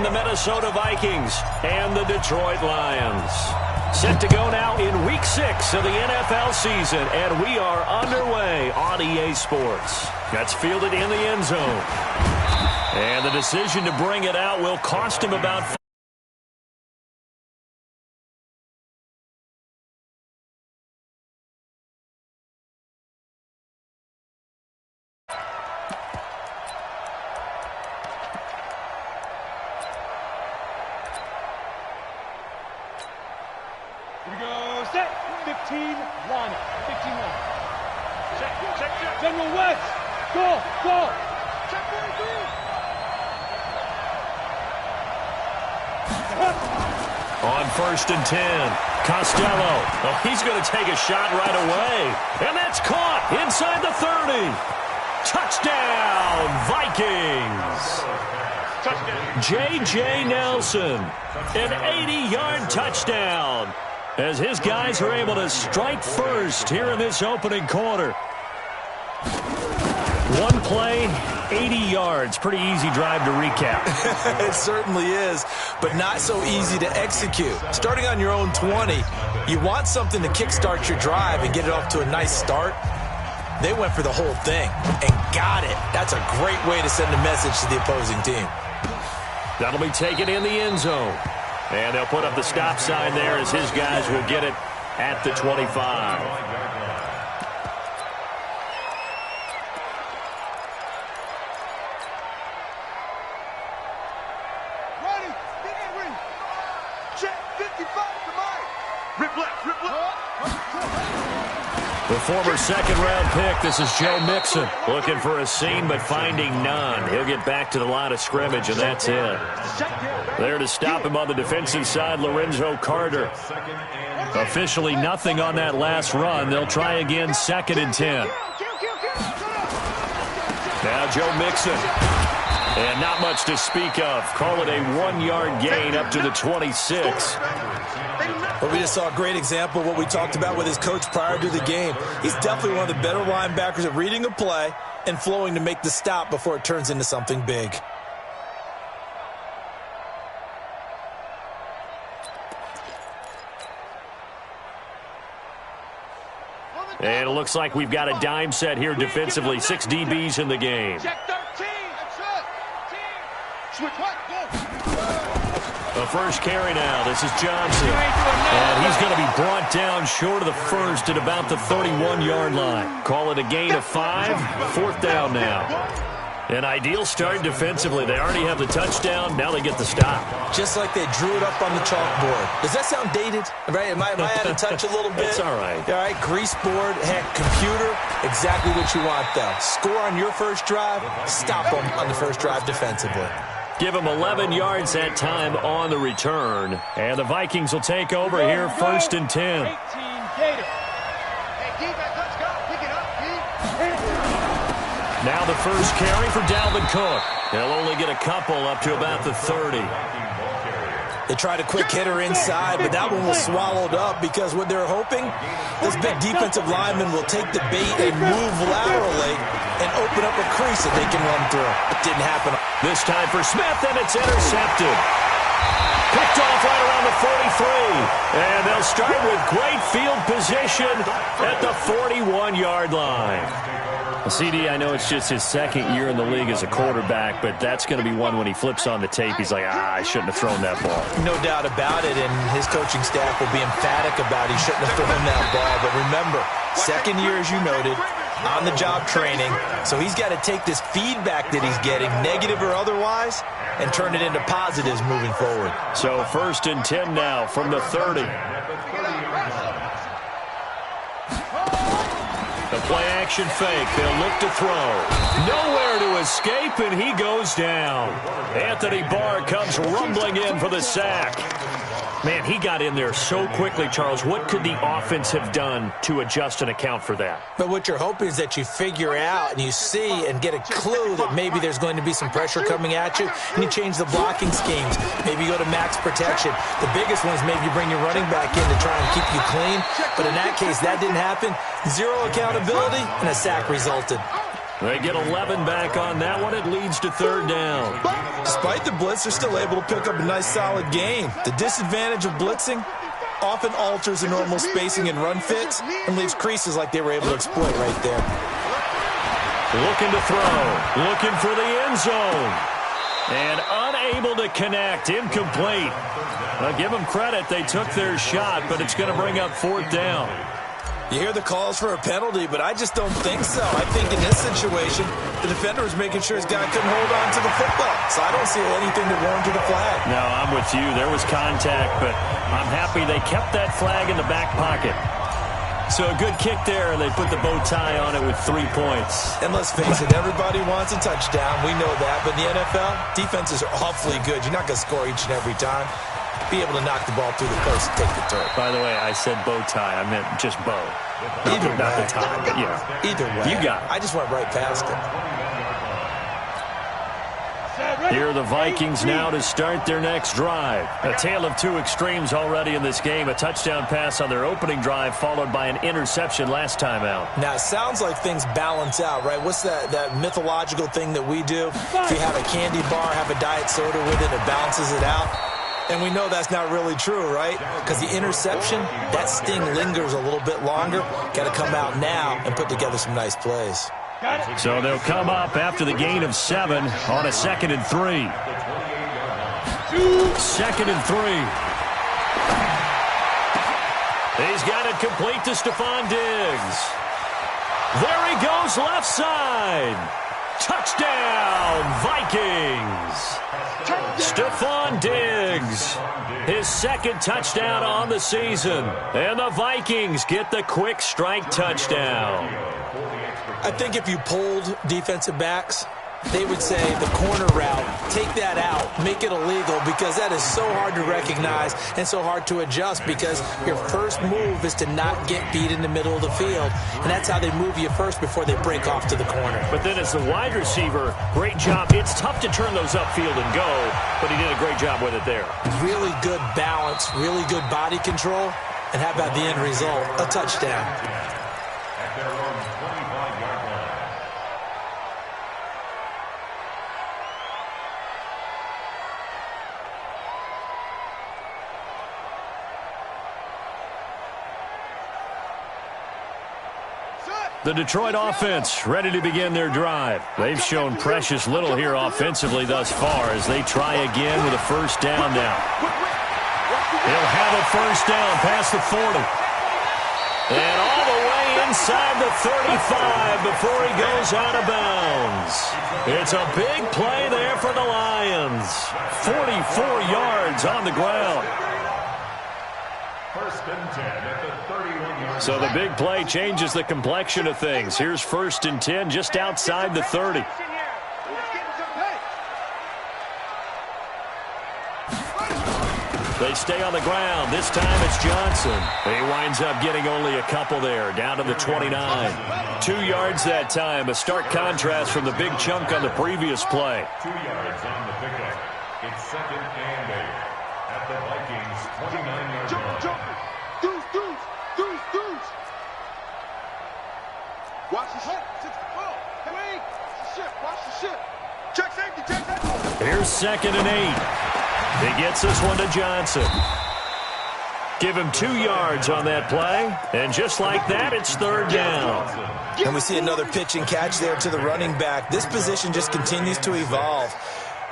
the Minnesota Vikings and the Detroit Lions. Set to go now in Week 6 of the NFL season, and we are underway on EA Sports. That's fielded in the end zone. And the decision to bring it out will cost him about set, 15, line up, 15 line. Check. General West, go. Check 42. On 1st and 10, Costello. Oh, he's going to take a shot right away. And that's caught inside the 30. Touchdown, Vikings. J.J. Nelson, an 80-yard touchdown, as his guys are able to strike first here in this opening quarter. One play, 80 yards. Pretty easy drive to recap. It certainly is, but not so easy to execute. Starting on your own 20, you want something to kickstart your drive and get it off to a nice start. They went for the whole thing and got it. That's a great way to send a message to the opposing team. That'll be taken in the end zone. And they'll put up the stop sign there as his guys will get it at the 25. Ready, check 55 to Mike. Rip left. The former second-round pick, this is Joe Mixon, looking for a seam but finding none. He'll get back to the line of scrimmage, and that's it. There to stop him on the defensive side, Lorenzo Carter. Officially nothing on that last run. They'll try again, 2nd and 10. Now Joe Mixon. And not much to speak of. Call it a 1-yard gain up to the 26. But we just saw a great example of what we talked about with his coach prior to the game. He's definitely one of the better linebackers at reading a play and flowing to make the stop before it turns into something big. And it looks like we've got a dime set here defensively. 6 DBs in the game. Check 13. Switch right, go. The first carry now. This is Johnson. And he's going to be brought down short of the first at about the 31-yard line. Call it a gain of 5. 4th down now. An ideal start defensively. They already have the touchdown. Now they get the stop. Just like they drew it up on the chalkboard. Does that sound dated? Right? Am I out of touch a little bit? It's all right. All right, grease board, heck, computer, exactly what you want, though. Score on your first drive, stop them on the first drive defensively. Give them 11 yards that time on the return. And the Vikings will take over here, 1st and 10. 18 Gator. Hey, defense, let's go. Pick it up, Now the first carry for Dalvin Cook. They'll only get a couple up to about the 30. They tried a quick hitter inside, but that one was swallowed up because what they're hoping, this big defensive lineman will take the bait and move laterally and open up a crease that they can run through. It didn't happen. This time for Smith, and it's intercepted. Picked off right around the 43. And they'll start with great field position at the 41-yard line. CD, I know it's just his 2nd year in the league as a quarterback, but that's going to be one when he flips on the tape. He's like, I shouldn't have thrown that ball. No doubt about it, and his coaching staff will be emphatic about he shouldn't have thrown that ball. But remember, 2nd year, as you noted, on-the-job training. So he's got to take this feedback that he's getting, negative or otherwise, and turn it into positives moving forward. So 1st and 10 now from the 30. The play-action fake. They'll look to throw. Nowhere to escape, and he goes down. Anthony Barr comes rumbling in for the sack. Man, he got in there so quickly, Charles. What could the offense have done to adjust and account for that? But what you're hoping is that you figure out and you see and get a clue that maybe there's going to be some pressure coming at you, and you change the blocking schemes. Maybe you go to max protection. The biggest one is maybe you bring your running back in to try and keep you clean. But in that case, that didn't happen. 0 accountability, and a sack resulted. They get 11 back on that one. It leads to third down. Despite the blitz, they're still able to pick up a nice, solid gain. The disadvantage of blitzing often alters the normal spacing and run fits and leaves creases like they were able to exploit right there. Looking to throw. Looking for the end zone. And unable to connect. Incomplete. I'll give them credit. They took their shot, but it's going to bring up fourth down. You hear the calls for a penalty, but I just don't think so. I think in this situation, the defender was making sure his guy couldn't hold on to the football. So I don't see anything that warranted a flag. No, I'm with you. There was contact, but I'm happy they kept that flag in the back pocket. So a good kick there, and they put the bow tie on it with 3 points. And let's face it, everybody wants a touchdown. We know that. But in the NFL, defenses are awfully good. You're not going to score each and every time. Be able to knock the ball through the post and take the turf. By the way, I said bow tie. I meant just bow. Either way. Not the tie, but yeah. Either way. You got it. I just went right past it. Here are the Vikings now to start their next drive. A tale of two extremes already in this game. A touchdown pass on their opening drive followed by an interception last time out. Now, it sounds like things balance out, right? What's that mythological thing that we do? If you have a candy bar, have a diet soda with it, it balances it out. And we know that's not really true, right? Because the interception, that sting lingers a little bit longer. Got to come out now and put together some nice plays. So they'll come up after the gain of 7 on a 2nd and 3. 2nd and 3. He's got it complete to Stephon Diggs. There he goes left side. Touchdown, Vikings. Stephon Diggs, his 2nd touchdown on the season. And the Vikings get the quick strike touchdown. I think if you polled defensive backs, they would say the corner route, take that out, make it illegal, because that is so hard to recognize and so hard to adjust, because your first move is to not get beat in the middle of the field, and that's how they move you first before they break off to the corner. But then as the wide receiver, great job. It's tough to turn those upfield and go, but he did a great job with it there. Really good balance, really good body control, and how about the end result? A touchdown. The Detroit offense ready to begin their drive. They've shown precious little here offensively thus far as they try again with a first down now. He'll have a first down past the 40. And all the way inside the 35 before he goes out of bounds. It's a big play there for the Lions. 44 yards on the ground. First and 10 at the 31-yard. So the big play changes the complexion of things. Here's 1st and 10 just outside the 30. They stay on the ground. This time it's Johnson. He winds up getting only a couple there, down to the 29. 2 yards that time. A stark contrast from the big chunk on the previous play. 2 yards on the pickup. It's 2nd and 8 at the Vikings' 29-yard line. Watch the ship. Wait. Watch the ship. Check safety. Here's 2nd and 8. He gets this one to Johnson. Give him 2 yards on that play. And just like that, it's 3rd down. And we see another pitch and catch there to the running back. This position just continues to evolve.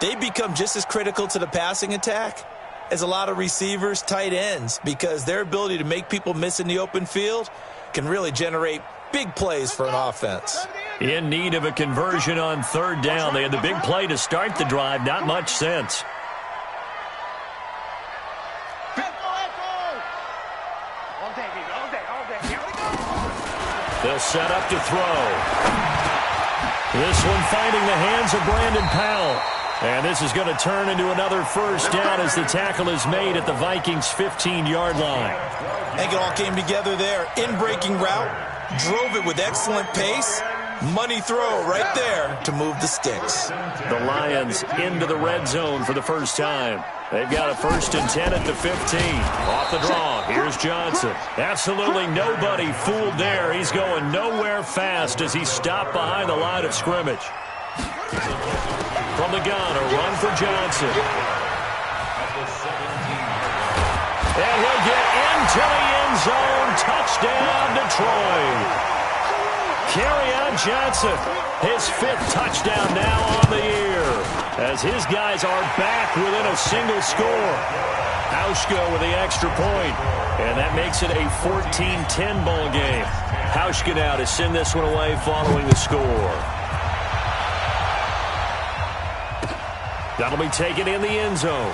They become just as critical to the passing attack as a lot of receivers, tight ends, because their ability to make people miss in the open field can really generate big plays for an offense. In need of a conversion on 3rd down. They had the big play to start the drive. Not much sense. They'll set up to throw. This one finding the hands of Brandon Powell. And this is going to turn into another first down as the tackle is made at the Vikings' 15-yard line. I think it all came together there. In-breaking route, drove it with excellent pace. Money throw right there to move the sticks. The Lions into the red zone for the first time. They've got a 1st and 10 at the 15. Off the draw, here's Johnson. Absolutely nobody fooled there. He's going nowhere fast as he's stopped behind the line of scrimmage. From the gun, a run for Johnson. And he'll get into the end zone. Touchdown, Detroit. Kerryon Johnson, his 5th touchdown now on the year, as his guys are back within a single score. Hauschka with the extra point, and that makes it a 14-10 ball game. Hauschka now to send this one away following the score. That'll be taken in the end zone.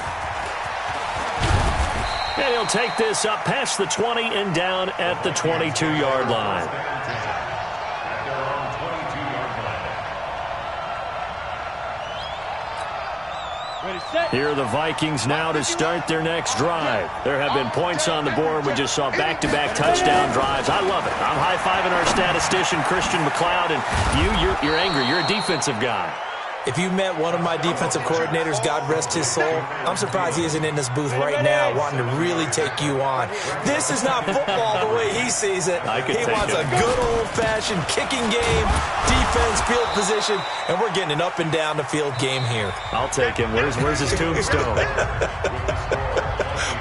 And he'll take this up past the 20 and down at the 22-yard line. Here are the Vikings now to start their next drive. There have been points on the board. We just saw back-to-back touchdown drives. I love it. I'm high-fiving our statistician, Christian McLeod, and you're angry. You're a defensive guy. If you met one of my defensive coordinators, God rest his soul, I'm surprised he isn't in this booth right now wanting to really take you on. This is not football the way he sees it. He wants a good old-fashioned kicking game, defense, field position, and we're getting an up-and-down-the-field game here. I'll take him. Where's his tombstone?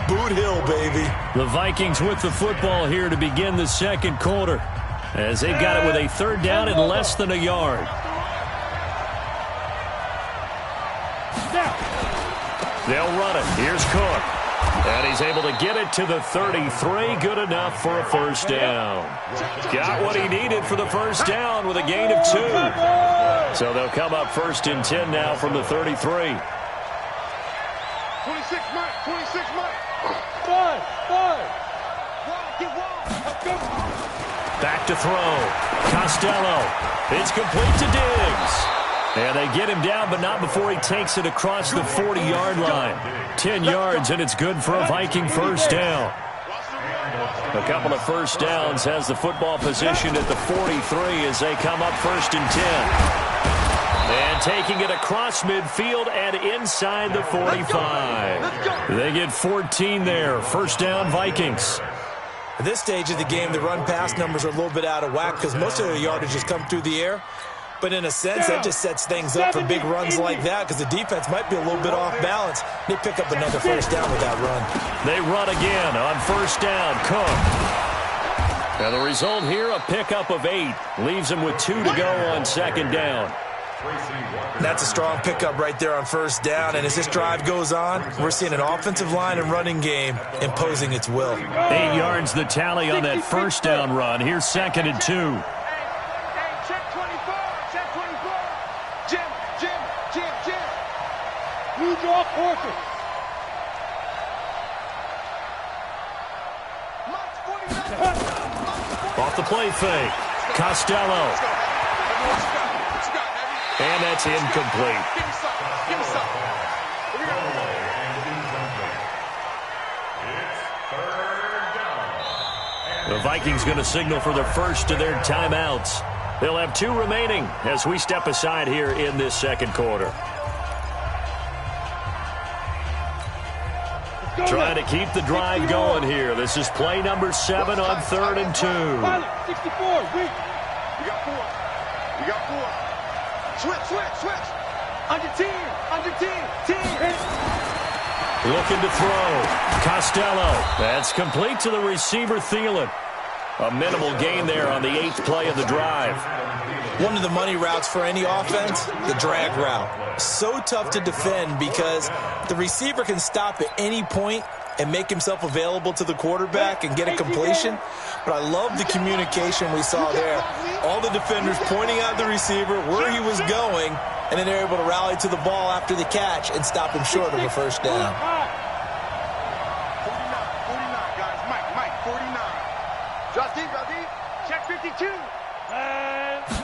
Boot Hill, baby. The Vikings with the football here to begin the second quarter, as they've got it with a 3rd down and less than a yard. They'll run it. Here's Cook. And he's able to get it to the 33. Good enough for a 1st down. Got what he needed for the 1st down with a gain of 2. So they'll come up 1st and 10 now from the 33. 26 Mike. 26 Mike. Back to throw. Costello. It's complete to Diggs. And they get him down, but not before he takes it across the 40-yard line. 10 yards, and it's good for a Viking 1st down. A couple of 1st downs has the football position at the 43 as they come up 1st and 10. And taking it across midfield and inside the 45. They get 14 there. 1st down, Vikings. At this stage of the game, the run-pass numbers are a little bit out of whack because most of their yardage has come through the air. But in a sense, that just sets things up for big runs like that because the defense might be a little bit off balance. They pick up another 1st down with that run. They run again on 1st down. Cook. Now the result here, a pickup of 8. Leaves them with 2 to go on 2nd down. That's a strong pickup right there on 1st down. And as this drive goes on, we're seeing an offensive line and running game imposing its will. 8 yards the tally on that 1st down run. Here's 2nd and 2. Off the play fake. Costello. And that's incomplete. The Vikings going to signal for the first of their timeouts. They'll have 2 remaining as we step aside here in this second quarter. Trying to keep the drive going here. This is play number 7 on 3rd and 2. 64. We got 4. We got 4. Switch. Under 10. Under 10. Looking to throw. Costello. That's complete to the receiver, Thielen. A minimal gain there on the 8th play of the drive. One of the money routes for any offense, the drag route. So tough to defend because the receiver can stop at any point and make himself available to the quarterback and get a completion. But I love the communication we saw there. All the defenders pointing out the receiver, where he was going, and then they're able to rally to the ball after the catch and stop him short of a 1st down. 49, guys. Mike, 49. Drop deep. Check 52.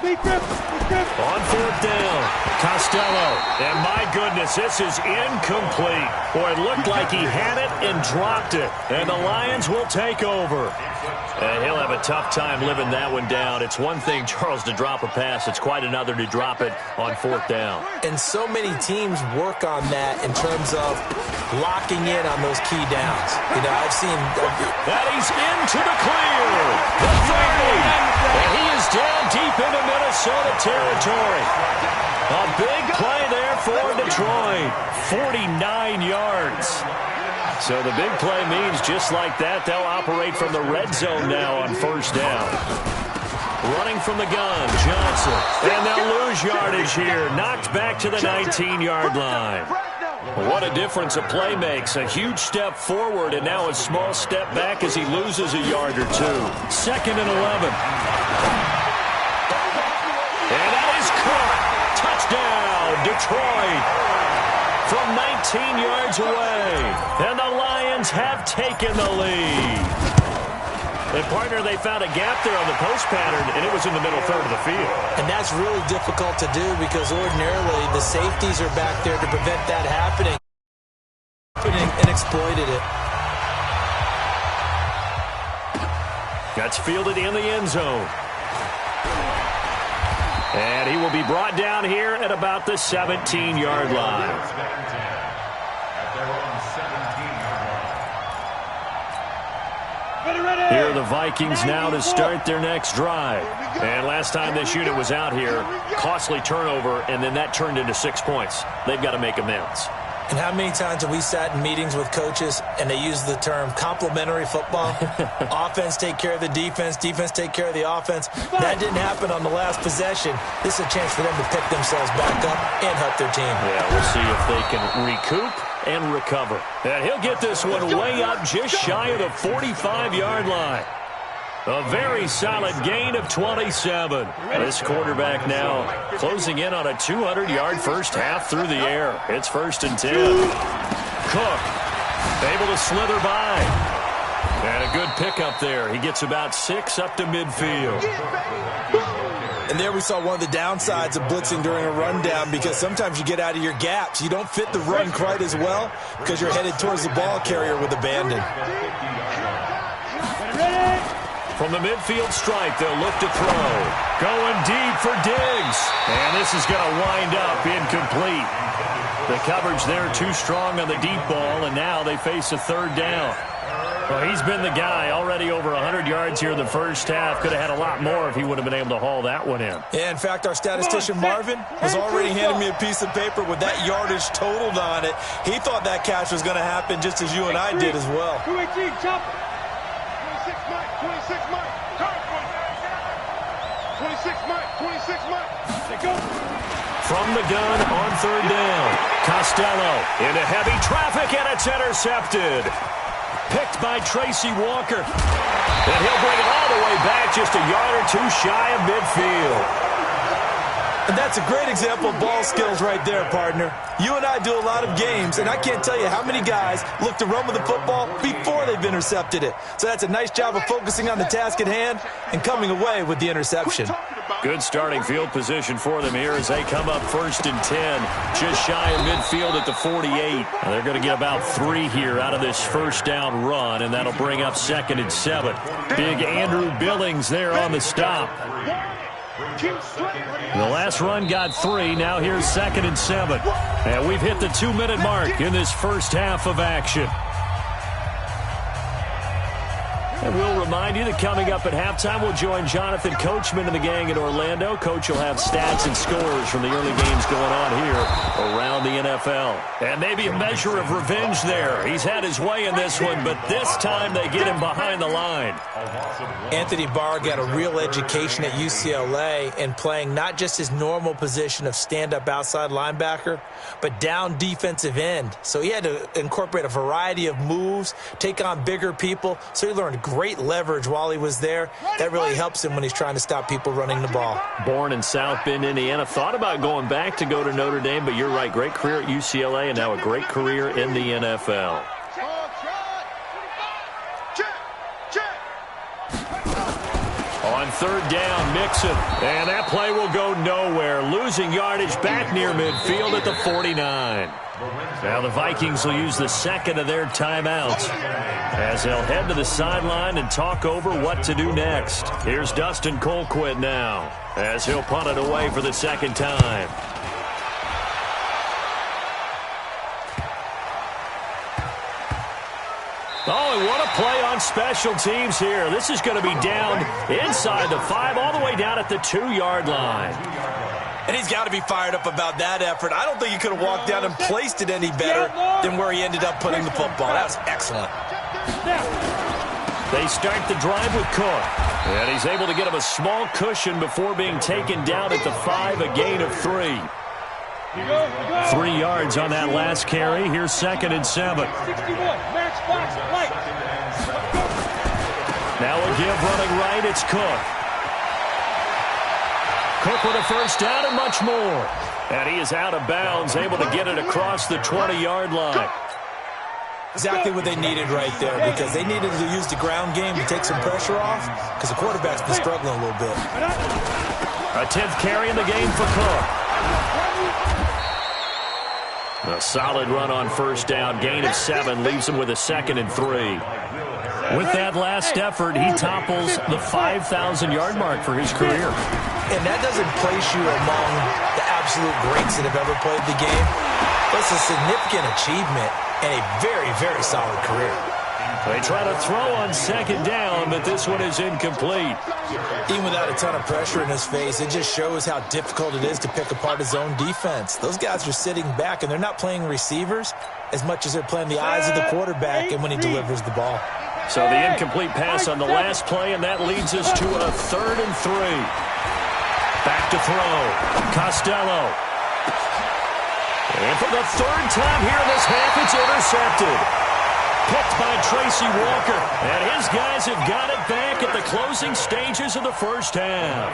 On 4th down, Costello. And my goodness, this is incomplete. Boy, it looked like he had it and dropped it. And the Lions will take over. And he'll have a tough time living that one down. It's one thing, Charles, to drop a pass. It's quite another to drop it on 4th down. And so many teams work on that in terms of locking in on those key downs. You know, I've seen... And he's into the clear. The 30. And he is down deep into Minnesota territory. A big play there for Detroit. 49 yards. So the big play means just like that, they'll operate from the red zone now on 1st down. Running from the gun, Johnson. And they'll lose yardage here. Knocked back to the 19-yard line. What a difference a play makes. A huge step forward and now a small step back as he loses a yard or two. 2nd and 11. And that is caught. Touchdown, Detroit. From 19 yards away. And the Lions have taken the lead. And, partner, they found a gap there on the post pattern, and it was in the middle third of the field. And that's really difficult to do because ordinarily the safeties are back there to prevent that happening. And exploited it. That's fielded in the end zone. And he will be brought down here at about the 17-yard line. Here are the Vikings now to start their next drive. And last time this unit was out here, costly turnover, and then that turned into 6 points. They've got to make amends. And how many times have we sat in meetings with coaches and they use the term complementary football? Offense take care of the defense, defense take care of the offense. That didn't happen on the last possession. This is a chance for them to pick themselves back up and help their team. Yeah, we'll see if they can recoup and recover. And he'll get this one way up just shy of the 45-yard line. A very solid gain of 27. This quarterback now closing in on a 200-yard first half through the air. It's 1st and 10. Cook able to slither by. And a good pickup there. He gets about 6 up to midfield. And there we saw one of the downsides of blitzing during a rundown because sometimes you get out of your gaps. You don't fit the run quite as well because you're headed towards the ball carrier with abandon. From the midfield stripe, they'll look to throw. Going deep for Diggs. And this is going to wind up incomplete. The coverage there too strong on the deep ball, and now they face a 3rd down. Well, he's been the guy already over 100 yards here in the first half. Could have had a lot more if he would have been able to haul that one in. Yeah, in fact, our statistician Marvin was already handing me a piece of paper with that yardage totaled on it. He thought that catch was going to happen just as you and I did as well. 26 Mike. 26 Mike. They go. From the gun on 3rd down. Costello into heavy traffic, and it's intercepted. Picked by Tracy Walker. And he'll bring it all the way back just a yard or two shy of midfield. And that's a great example of ball skills right there, partner. You and I do a lot of games, and I can't tell you how many guys look to run with the football before they've intercepted it. So that's a nice job of focusing on the task at hand and coming away with the interception. Good starting field position for them here as they come up 1st and 10, just shy of midfield at the 48. And they're going to get about 3 here out of this 1st down run, and that'll bring up 2nd and 7. Big Andrew Billings there on the stop. The last run got 3. Now here's 2nd and 7. And we've hit the 2-minute mark in this first half of action. And we'll remind you that coming up at halftime, we'll join Jonathan Coachman and the gang in Orlando. Coach will have stats and scores from the early games going on here around the NFL. And maybe a measure of revenge there. He's had his way in this one, but this time they get him behind the line. Anthony Barr got a real education at UCLA in playing not just his normal position of stand-up outside linebacker, but down defensive end. So he had to incorporate a variety of moves, take on bigger people, so he learned great leverage while he was there. That really helps him when he's trying to stop people running the ball. Born in South Bend, Indiana. Thought about going back to go to Notre Dame, but you're right. Great career at UCLA and now a great career in the NFL. On third down, Mixon. And that play will go nowhere. Losing yardage back near midfield at the 49. Now the Vikings will use the second of their timeouts as they'll head to the sideline and talk over what to do next. Here's Dustin Colquitt now as he'll punt it away for the second time. Oh, and what a play on special teams here. This is going to be down inside the 5, all the way down at the 2-yard line. And he's got to be fired up about that effort. I don't think he could have walked down and placed it any better than where he ended up putting the football. That was excellent. They start the drive with Cook. And he's able to get him a small cushion before being taken down at the 5, a gain of 3. 3 yards on that last carry. Here's 2nd and 7. Now a give running right. It's Cook. Cook with a first down and much more. And he is out of bounds, able to get it across the 20-yard line. Exactly what they needed right there, because they needed to use the ground game to take some pressure off, because the quarterback's been struggling a little bit. A 10th carry in the game for Cook. A solid run on first down. Gain of 7 leaves him with a 2nd and 3. With that last effort, he topples the 5,000-yard mark for his career. And that doesn't place you among the absolute greats that have ever played the game. It's a significant achievement and a very, very solid career. They try to throw on 2nd down, but this one is incomplete. Even without a ton of pressure in his face, it just shows how difficult it is to pick apart his own defense. Those guys are sitting back, and they're not playing receivers as much as they're playing the eyes of the quarterback and when he delivers the ball. So the incomplete pass on the last play, and that leads us to a 3rd and 3. Back to throw. Costello. And for the 3rd time here in this half, it's intercepted. Picked by Tracy Walker. And his guys have got it back at the closing stages of the first half.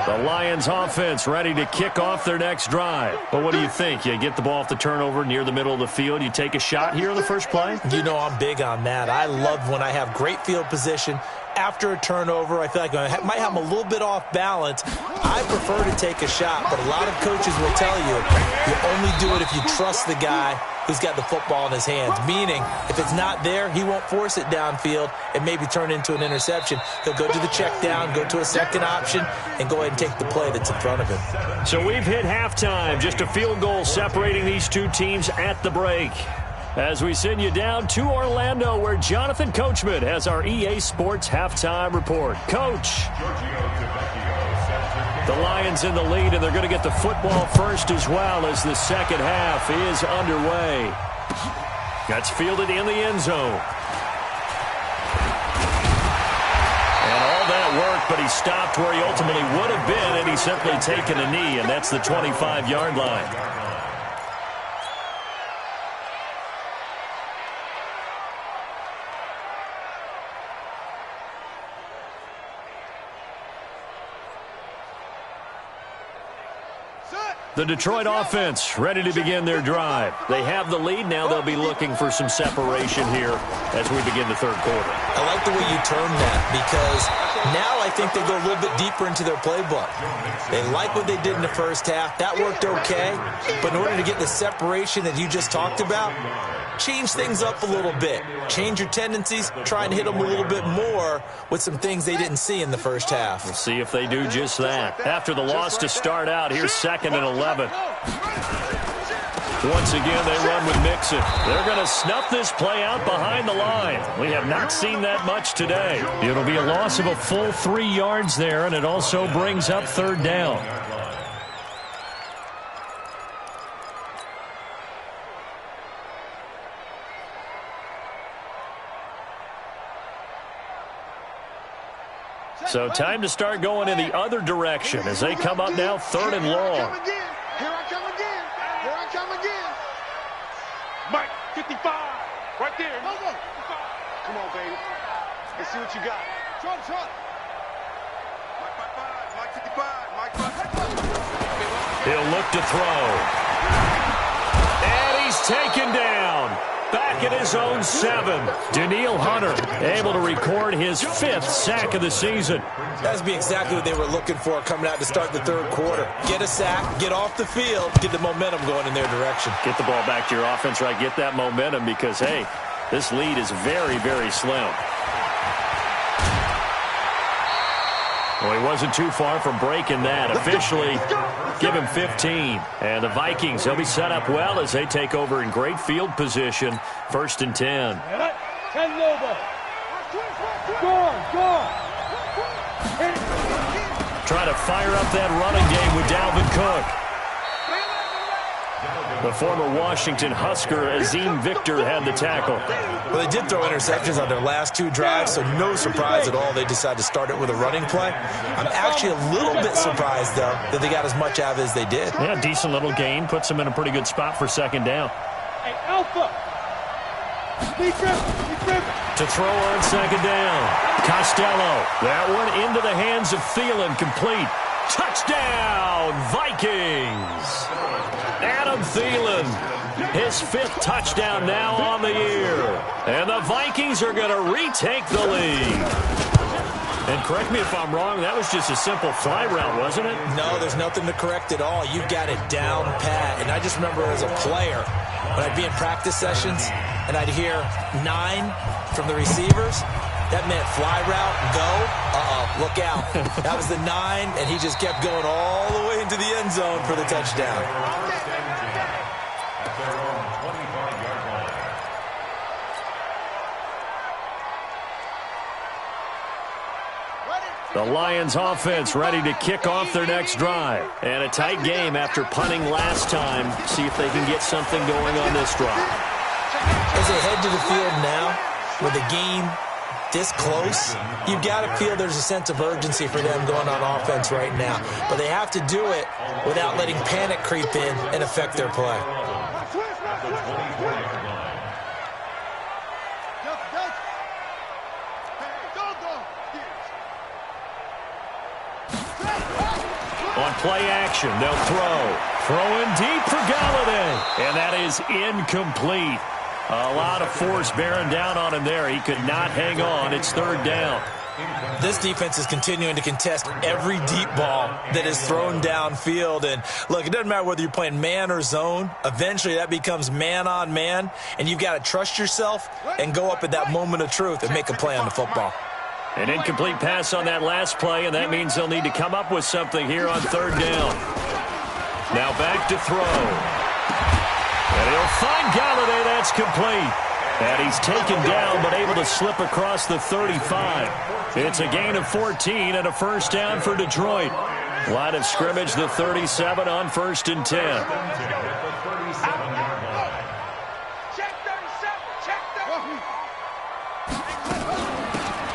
The Lions offense ready to kick off their next drive. But what do you think? You get the ball off the turnover near the middle of the field. You take a shot here in the first play? You know I'm big on that. I love when I have great field position. After a turnover, I feel like I might have them a little bit off balance. I prefer to take a shot, but a lot of coaches will tell you only do it if you trust the guy who's got the football in his hands. Meaning, if it's not there, he won't force it downfield and maybe turn into an interception. He'll go to the check down, go to a second option, and go ahead and take the play that's in front of him. So we've hit halftime. Just a field goal separating these two teams at the break. As we send you down to Orlando, where Jonathan Coachman has our EA Sports halftime report. Coach. The Lions in the lead, and they're going to get the football first as well as the second half is underway. That's fielded in the end zone. And all that work, but he stopped where he ultimately would have been, and he's simply taken a knee, and that's the 25-yard line. The Detroit offense ready to begin their drive. They have the lead. Now they'll be looking for some separation here as we begin the third quarter. I like the way you term that, because now I think they go a little bit deeper into their playbook. They like what they did in the first half. That worked okay. But in order to get the separation that you just talked about, change things up a little bit. Change your tendencies. Try and hit them a little bit more with some things they didn't see in the first half. We'll see if they do just that. After the loss to start out, here's 2nd and 11. Once again, they run with Mixon. They're going to snuff this play out behind the line. We have not seen that much today. It'll be a loss of a full 3 yards there, and it also brings up 3rd down. So time to start going in the other direction as they come up now 3rd and long. Here I come again. Here I come again. Mike, 55. Right there. Come on, baby. Let's see what you got. Trump. Mike 55. Mike 55. He'll look to throw. And he's taken down. Back back at his own 7. Danielle Hunter able to record his 5th sack of the season. That's be exactly what they were looking for coming out to start the third quarter. Get a sack, get off the field, get the momentum going in their direction. Get the ball back to your offense, right? Get that momentum because, hey, this lead is very, very slim. Well, he wasn't too far from breaking that. Officially, give him 15. And the Vikings, they'll be set up well as they take over in great field position. 1st and 10. Trying to fire up that running game with Dalvin Cook. The former Washington Husker, Azim Victor, had the tackle. Well, they did throw interceptions on their last 2 drives, so no surprise at all they decided to start it with a running play. I'm actually a little bit surprised, though, that they got as much out of it as they did. Yeah, decent little gain. Puts them in a pretty good spot for 2nd down. Hey, Alpha! To throw on 2nd down. Costello. That one into the hands of Thielen. Complete. Touchdown, Vikings! Adam Thielen, his 5th touchdown now on the year. And the Vikings are going to retake the lead. And correct me if I'm wrong, that was just a simple fly route, wasn't it? No, there's nothing to correct at all. You got it down pat. And I just remember as a player, when I'd be in practice sessions, and I'd hear 9 from the receivers, that meant fly route, go, look out. That was the 9, and he just kept going all the way into the end zone for the touchdown. The Lions offense ready to kick off their next drive. And a tight game after punting last time. See if they can get something going on this drive. As they head to the field now, with the game this close, you've got to feel there's a sense of urgency for them going on offense right now. But they have to do it without letting panic creep in and affect their play. On play action, they'll throw. Throwing deep for Galladay. And that is incomplete. A lot of force bearing down on him there. He could not hang on. It's 3rd down. This defense is continuing to contest every deep ball that is thrown downfield. And, look, it doesn't matter whether you're playing man or zone. Eventually, that becomes man on man. And you've got to trust yourself and go up at that moment of truth and make a play on the football. An incomplete pass on that last play, and that means they'll need to come up with something here on 3rd down. Now back to throw. And he'll find Galladay. That's complete. And he's taken down but able to slip across the 35. It's a gain of 14 and a 1st down for Detroit. Line of scrimmage, the 37 on 1st and 10.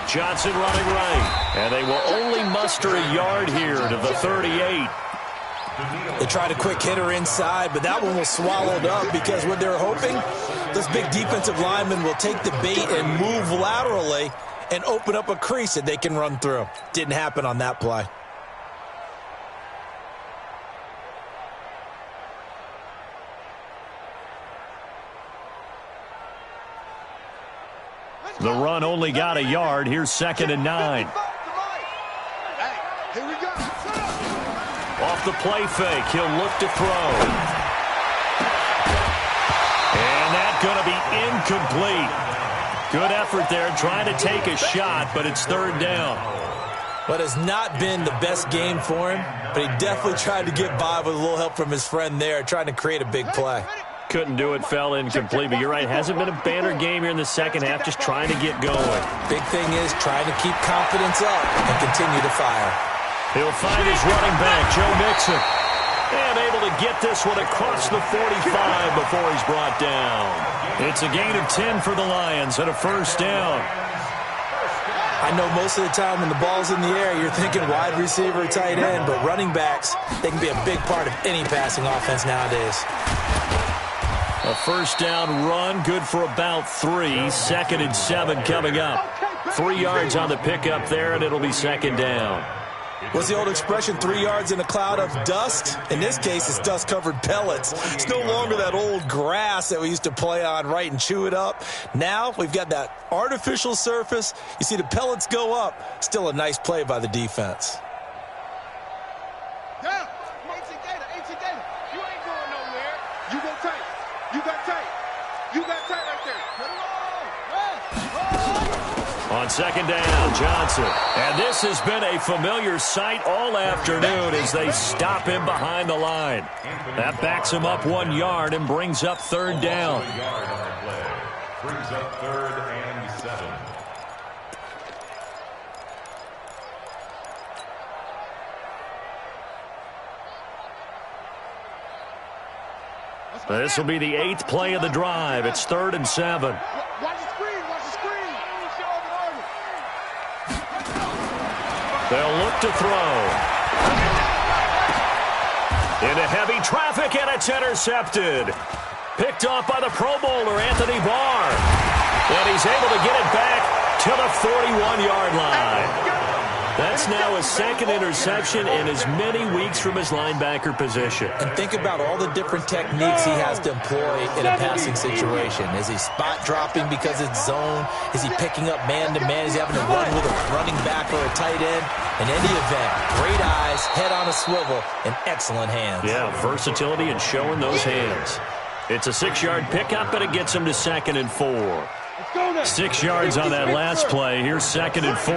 Johnson running right. And they will only muster a yard here to the 38. They tried a quick hitter inside, but that one was swallowed up because what they're hoping, this big defensive lineman will take the bait and move laterally and open up a crease that they can run through. Didn't happen on that play. The run only got a yard. Here's 2nd and 9. Here we go. Off the play fake, he'll look to throw. And that's going to be incomplete. Good effort there, trying to take a shot, but it's 3rd down. What has not been the best game for him, but he definitely tried to get by with a little help from his friend there, trying to create a big play. Couldn't do it, fell incomplete, but you're right, hasn't been a banner game here in the 2nd half, just trying to get going. Big thing is trying to keep confidence up and continue to fire. He'll find his running back, Joe Mixon. And able to get this one across the 45 before he's brought down. It's a gain of 10 for the Lions and a 1st down. I know most of the time when the ball's in the air, you're thinking wide receiver, tight end, but running backs, they can be a big part of any passing offense nowadays. A 1st down run, good for about 3. 2nd and 7 coming up. 3 yards on the pickup there, and it'll be 2nd down. What's the old expression, 3 yards in a cloud of dust? In this case, it's dust-covered pellets. It's no longer that old grass that we used to play on, right, and chew it up. Now we've got that artificial surface. You see the pellets go up. Still a nice play by the defense. Yeah, ancient data. You ain't going nowhere. You go tight. You got tight. You got tight right there. Put it on. On second down, Johnson. And this has been a familiar sight all afternoon as they stop him behind the line. That backs him up 1 yard and brings up third down. Brings up 3rd and 7. This will be the 8th play of the drive. It's 3rd and 7. Watch the screen. They'll look to throw. Into heavy traffic, and it's intercepted. Picked off by the Pro Bowler, Anthony Barr. And he's able to get it back to the 41-yard line. That's now his 2nd interception in as many weeks from his linebacker position. And think about all the different techniques he has to employ in a passing situation. Is he spot dropping because it's zone? Is he picking up man-to-man? Is he having to run with a running back or a tight end? In any event, great eyes, head on a swivel, and excellent hands. Yeah, versatility and showing those hands. It's a 6-yard pickup, but it gets him to 2nd and 4. 6 yards on that last play. Here's 2nd and 4.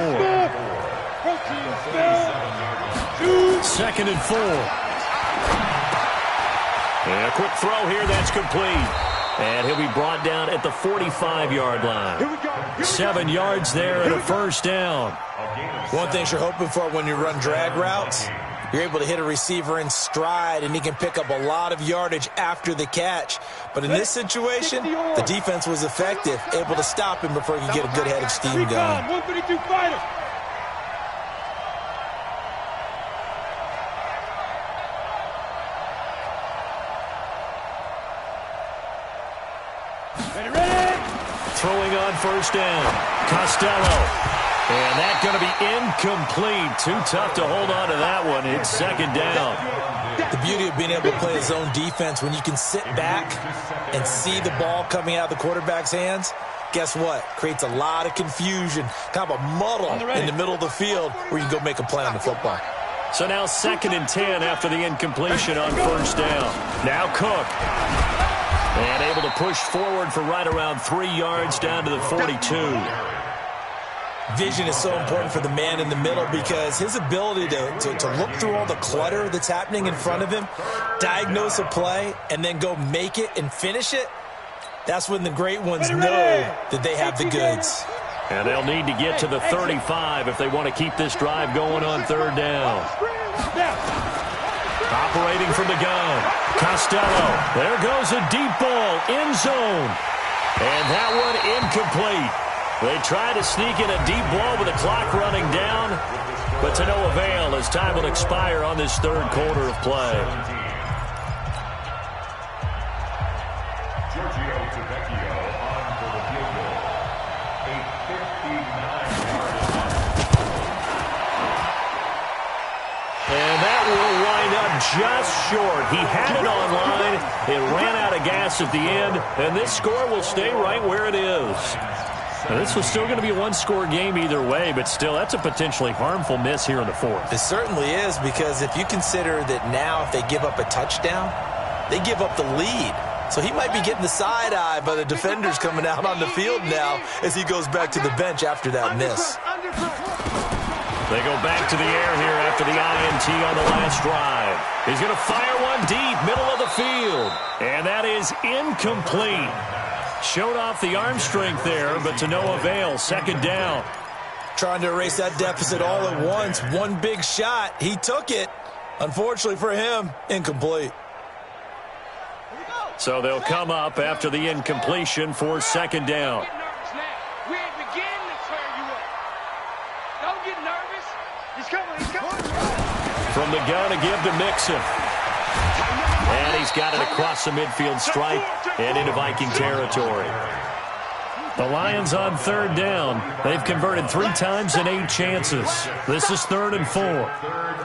2nd and 4. And a quick throw here, that's complete. And he'll be brought down at the 45-yard line. 7 yards there and a first down. One thing you're hoping for when you run drag routes, you're able to hit a receiver in stride, and he can pick up a lot of yardage after the catch. But in this situation, the defense was effective, able to stop him before he could get a good head of steam going. 152 fighter. Throwing on first down. Costello. And that's going to be incomplete. Too tough to hold on to that one. It's 2nd down. The beauty of being able to play a zone defense, when you can sit back and see the ball coming out of the quarterback's hands, guess what? Creates a lot of confusion, kind of a muddle in the middle of the field where you can go make a play on the football. So now 2nd and 10 after the incompletion on first down. Now Cook. And able to push forward for right around 3 yards down to the 42. Vision is so important for the man in the middle because his ability to look through all the clutter that's happening in front of him, diagnose a play, and then go make it and finish it, that's when the great ones know that they have the goods. And they'll need to get to the 35 if they want to keep this drive going on 3rd down. Operating from the gun, Costello. There goes a deep ball, end zone. And that one incomplete. They try to sneak in a deep ball with the clock running down, but to no avail as time will expire on this 3rd quarter of play. And that will wind up just short. He had it on line. It ran out of gas at the end, and this score will stay right where it is. Now, this was still going to be a one-score game either way, but still, that's a potentially harmful miss here in the 4th. It certainly is, because if you consider that now if they give up a touchdown, they give up the lead. So he might be getting the side eye by the defenders coming out on the field now as he goes back to the bench after that miss. They go back to the air here after the INT on the last drive. He's going to fire one deep, middle of the field. And that is incomplete. Showed off the arm strength there, but to no avail. 2nd down. Trying to erase that deficit all at once. One big shot. He took it. Unfortunately for him, incomplete. So they'll come up after the incompletion for 2nd down. We ain't beginning to tear you up. Don't get nervous. He's coming. From the gun, a give to Mixon. And he's got it across the midfield stripe and into Viking territory. The Lions on third down. They've converted 3 times in 8 chances. This is 3rd and 4. Third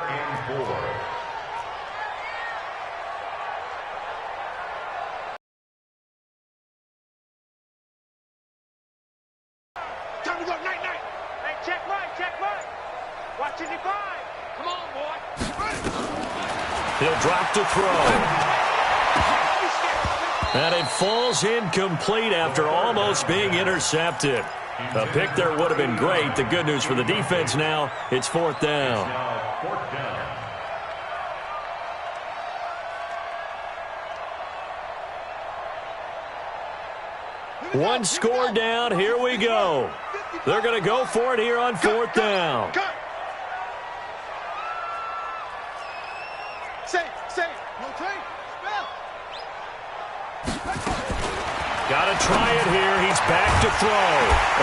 and 4. Time to go, night, night. Hey, check right. Watch it, divide. Come on, boy. He'll drop to throw. And it falls incomplete after almost being intercepted. A pick there would have been great. The good news for the defense now, it's 4th down. Now 4th down. One score down. Here we go. They're going to go for it here on 4th down. Safe. No trade. Got to try it here. He's back to throw.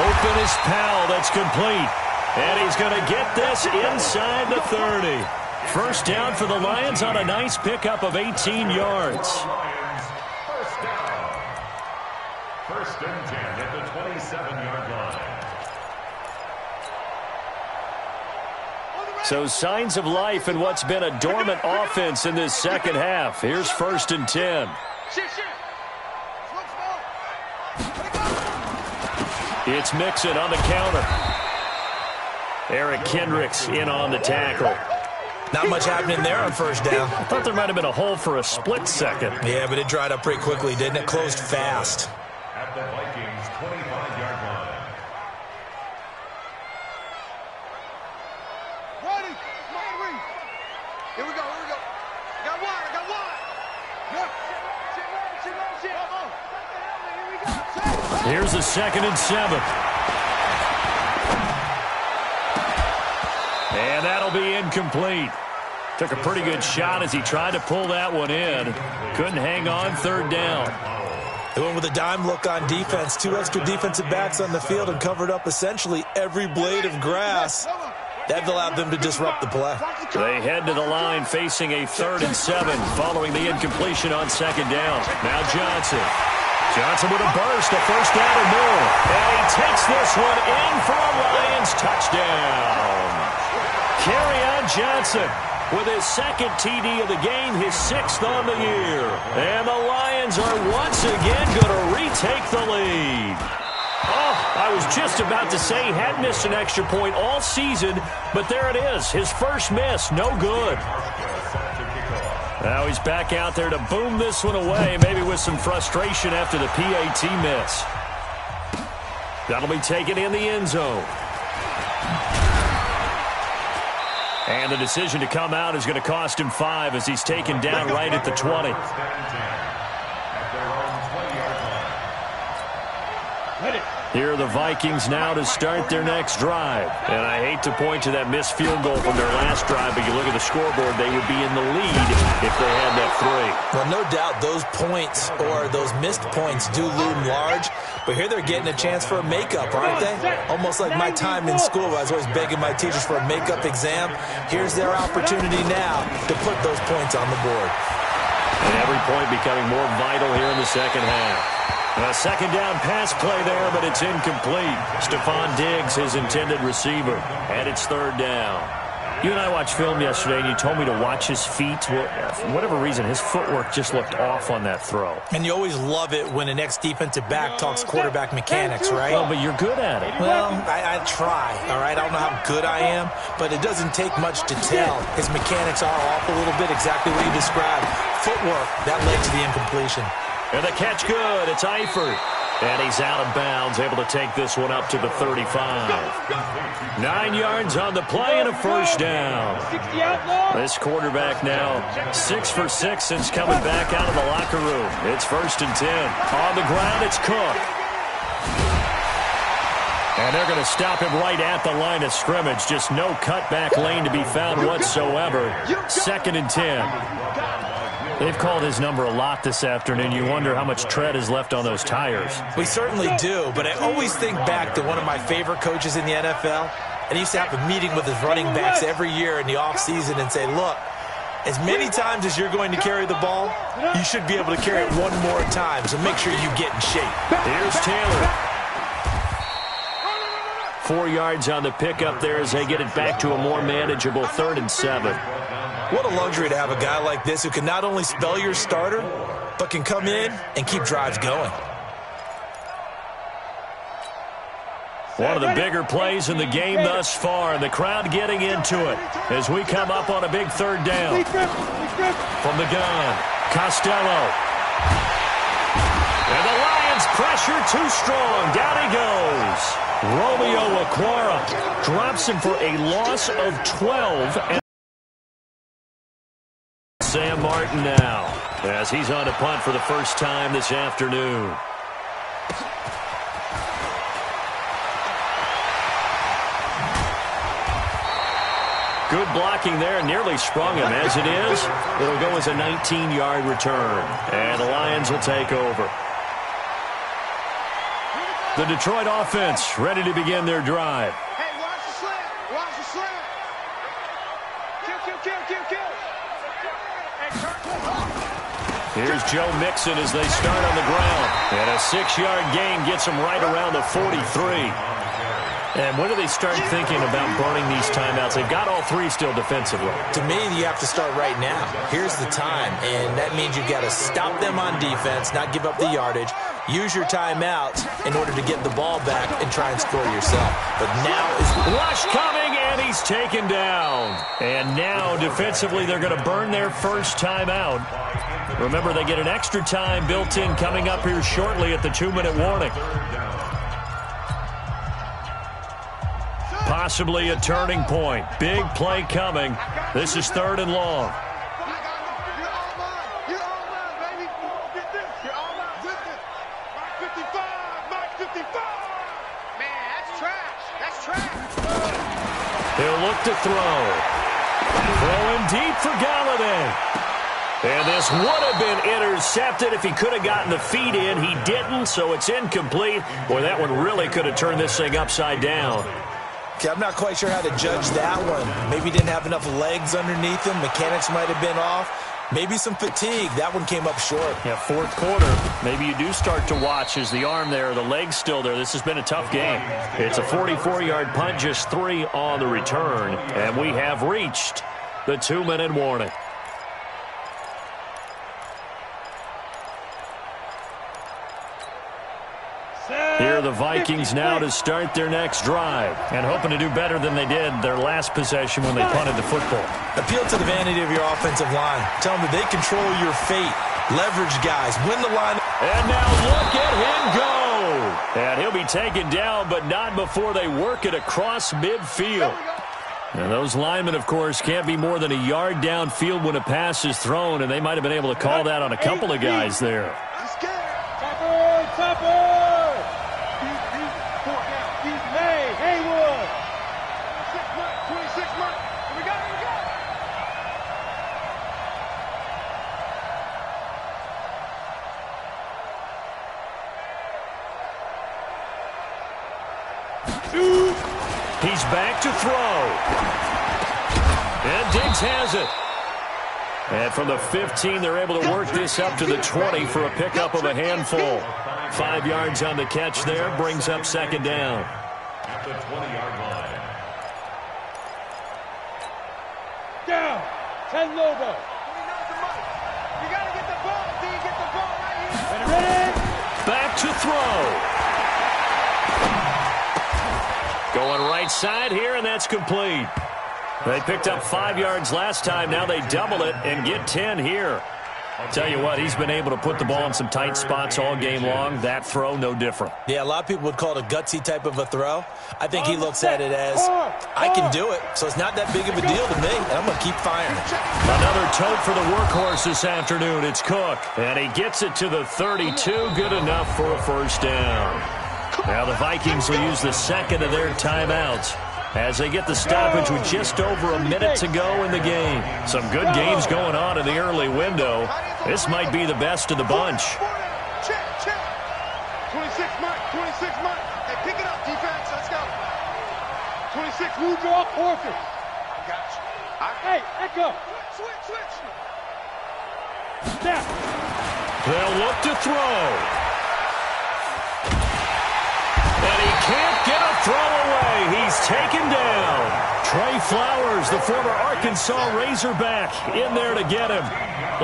Open is Powell. That's complete. And he's going to get this inside the 30. First down for the Lions on a nice pickup of 18 yards. Lions, first down. 1st and 10 at the 27-yard line. So signs of life in what's been a dormant offense in this second half. Here's 1st and 10. It's Mixon on the counter. Eric Kendricks in on the tackle. Not much happening there on 1st down. I thought there might have been a hole for a split second. Yeah, but it dried up pretty quickly, didn't it? Closed fast. At the Vikings' 25-yard line. Ready. Come on, Reed. Here we go. Got wide. Yeah. Here's a 2nd and 7. And that'll be incomplete. Took a pretty good shot as he tried to pull that one in. Couldn't hang on 3rd down. They went with a dime look on defense. 2 extra defensive backs on the field and covered up essentially every blade of grass. That allowed them to disrupt the play. They head to the line facing a 3rd and 7 following the incompletion on 2nd down. Now Johnson. Johnson with a burst, a 1st down or more. And he takes this one in for a Lions touchdown. Kerryon Johnson with his 2nd TD of the game, his 6th on the year. And the Lions are once again going to retake the lead. Oh, I was just about to say he hadn't missed an extra point all season, but there it is, his first miss, no good. Now he's back out there to boom this one away, maybe with some frustration after the PAT miss. That'll be taken in the end zone. And the decision to come out is going to cost him 5 as he's taken down right at the 20. Here are the Vikings now to start their next drive. And I hate to point to that missed field goal from their last drive, but you look at the scoreboard, they would be in the lead if they had that 3. Well, no doubt those points or those missed points do loom large, but here they're getting a chance for a makeup, aren't they? Almost like my time in school, I was always begging my teachers for a makeup exam. Here's their opportunity now to put those points on the board. And every point becoming more vital here in the second half. A 2nd down pass play there, but it's incomplete. Stephon Diggs, his intended receiver, and it's 3rd down. You and I watched film yesterday, and you told me to watch his feet. Well, for whatever reason, his footwork just looked off on that throw. And you always love it when an ex-defensive back talks quarterback mechanics, right? Well, but you're good at it. Well, I try, all right? I don't know how good I am, but it doesn't take much to tell. His mechanics are off a little bit, exactly what you described. Footwork, that led to the incompletion. And the catch good. It's Eifert. And he's out of bounds, able to take this one up to the 35. 9 yards on the play and a 1st down. This quarterback now 6 for 6 since coming back out of the locker room. It's 1st and 10. On the ground, it's Cook. And they're going to stop him right at the line of scrimmage. Just no cutback lane to be found whatsoever. 2nd and 10. They've called his number a lot this afternoon. You wonder how much tread is left on those tires. We certainly do, but I always think back to one of my favorite coaches in the NFL. And he used to have a meeting with his running backs every year in the offseason and say, look, as many times as you're going to carry the ball, you should be able to carry it one more time, so make sure you get in shape. Here's Taylor. 4 yards on the pickup there as they get it back to a more manageable 3rd and 7. What a luxury to have a guy like this who can not only spell your starter, but can come in and keep drives going. One of the bigger plays in the game thus far, and the crowd getting into it as we come up on a big 3rd down. From the gun, Costello. And the Lions pressure too strong. Down he goes. Romeo Okwara drops him for a loss of 12. And Sam Martin now as he's on to punt for the first time this afternoon. Good blocking there, nearly sprung him. As it is, it'll go as a 19-yard return. And the Lions will take over. The Detroit offense ready to begin their drive. Hey, watch the slant. Watch the slant. Kill. Here's Joe Mixon as they start on the ground. And a 6-yard gain gets them right around the 43. And when do they start thinking about burning these timeouts? They've got all 3 still defensively. To me, you have to start right now. Here's the time, and that means you've got to stop them on defense, not give up the yardage, use your timeouts in order to get the ball back and try and score yourself. But now is... Rush coming, and he's taken down. And now, defensively, they're going to burn their first timeout. Remember, they get an extra time built in coming up here shortly at the 2-minute warning. Possibly a turning point. Big play coming. This is 3rd and long. You're all mine, baby. Get this. You're all mine. Get this. Mike 55. Mike 55. Man, that's trash. That's trash. He'll look to throw. Throwing deep for Galladay. And this would have been intercepted if he could have gotten the feet in. He didn't, so it's incomplete. Boy, that one really could have turned this thing upside down. Okay, I'm not quite sure how to judge that one. Maybe he didn't have enough legs underneath him. Mechanics might have been off. Maybe some fatigue. That one came up short. Yeah, 4th quarter. Maybe you do start to watch as the arm there, the leg's still there. This has been a tough game. It's a 44-yard punt, just 3 on the return. And we have reached the 2-minute warning. Here are the Vikings now to start their next drive and hoping to do better than they did their last possession when they punted the football. Appeal to the vanity of your offensive line. Tell them that they control your fate. Leverage guys. Win the line. And now look at him go. And he'll be taken down, but not before they work it across midfield. And those linemen, of course, can't be more than a yard downfield when a pass is thrown, and they might have been able to call that on a couple of guys there. Topper! Haywood! 26 mark. We got it. He's back to throw. And Diggs has it. And from the 15, they're able to work this up to the 20 for a pickup of a handful. 5 yards on the catch there, brings up 2nd down. At the 20-yard line. Down. 10 Lobo. You got to get the ball, D. Get the ball right here. Ready? Back to throw. Going right side here, and that's complete. They picked up 5 yards last time. Now they double it and get 10 here. I'll tell you what, he's been able to put the ball in some tight spots all game long. That throw, no different. Yeah, a lot of people would call it a gutsy type of a throw. I think he looks at it as, I can do it, so it's not that big of a deal to me, and I'm going to keep firing. Another tote for the workhorse this afternoon. It's Cook, and he gets it to the 32. Good enough for a first down. Now the Vikings will use the second of their timeouts as they get the stoppage with just over a minute to go in the game. Some good games going on in the early window. This might be the best of the bunch. Check. 26 mark. Hey, pick it up, defense. Let's go. 26, move your up horses. I got you. Hey, echo. Switch. Snap. They'll look to throw. And he can't get a throw away. is taken down. Trey Flowers, the former Arkansas Razorback, in there to get him.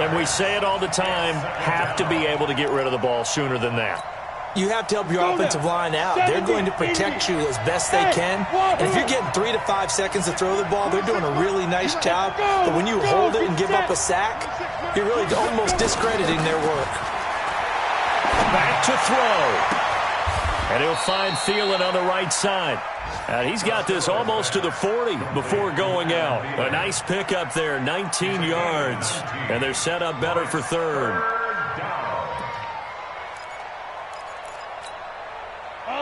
And we say it all the time, have to be able to get rid of the ball sooner than that. You have to help your offensive line out. They're going to protect you as best they can. And if you're getting 3 to 5 seconds to throw the ball, they're doing a really nice job. But when you hold it and give up a sack, you're really almost discrediting their work. Back to throw. And he'll find Thielen on the right side. And he's got this almost to the 40 before going out. A nice pickup there, 19 yards. And they're set up better for third.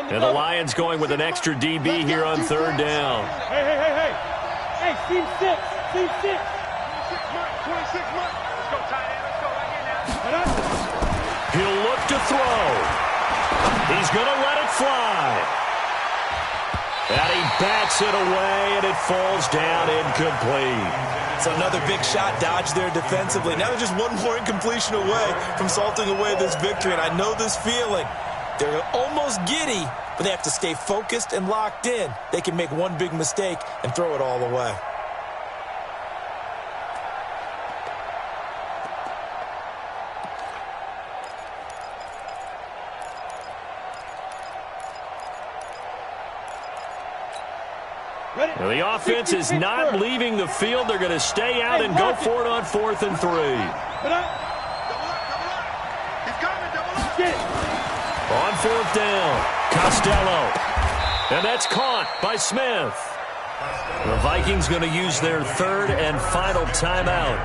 And the Lions going with an extra DB here on third down. Hey. Hey, team 6. Team 6. 26 months. Let's go, tight end. Let's go right here now. He'll look to throw. He's going to let it fly. And he bats it away, and it falls down incomplete. So another big shot dodged there defensively. Now they're just one more incompletion away from salting away this victory, and I know this feeling. They're almost giddy, but they have to stay focused and locked in. They can make one big mistake and throw it all away. Well, the offense is not leaving the field. They're going to stay out and go for it on 4th and 3. On 4th down, Costello. And that's caught by Smith. The Vikings going to use their third and final timeout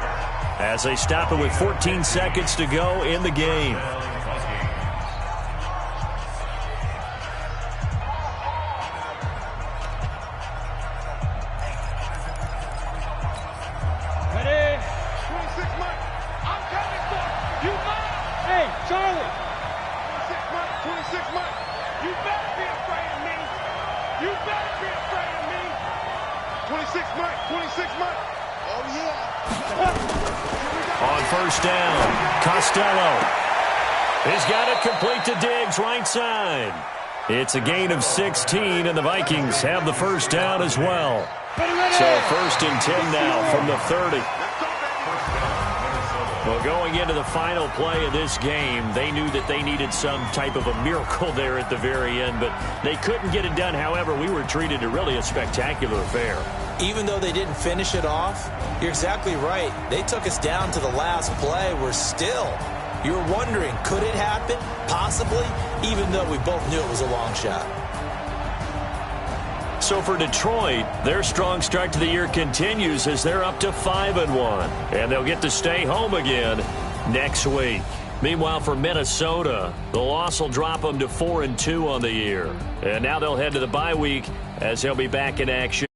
as they stop it with 14 seconds to go in the game. Ready? 26 months. I'm coming for you. Hey, Charlie. 26 months. You better be afraid of me. You better be afraid of me. 26 months. 26 months. Oh, yeah. On first down, Costello. He's got it complete to Diggs, right side. It's a gain of 16, and the Vikings have the first down as well. So 1st and 10 now from the 30. Well, going into the final play of this game, they knew that they needed some type of a miracle there at the very end, but they couldn't get it done. However, we were treated to really a spectacular affair. Even though they didn't finish it off, you're exactly right. They took us down to the last play. You're wondering, could it happen? Possibly, even though we both knew it was a long shot. So for Detroit, their strong start to the year continues as they're up to 5-1. And they'll get to stay home again next week. Meanwhile, for Minnesota, the loss will drop them to 4-2 on the year. And now they'll head to the bye week as they'll be back in action.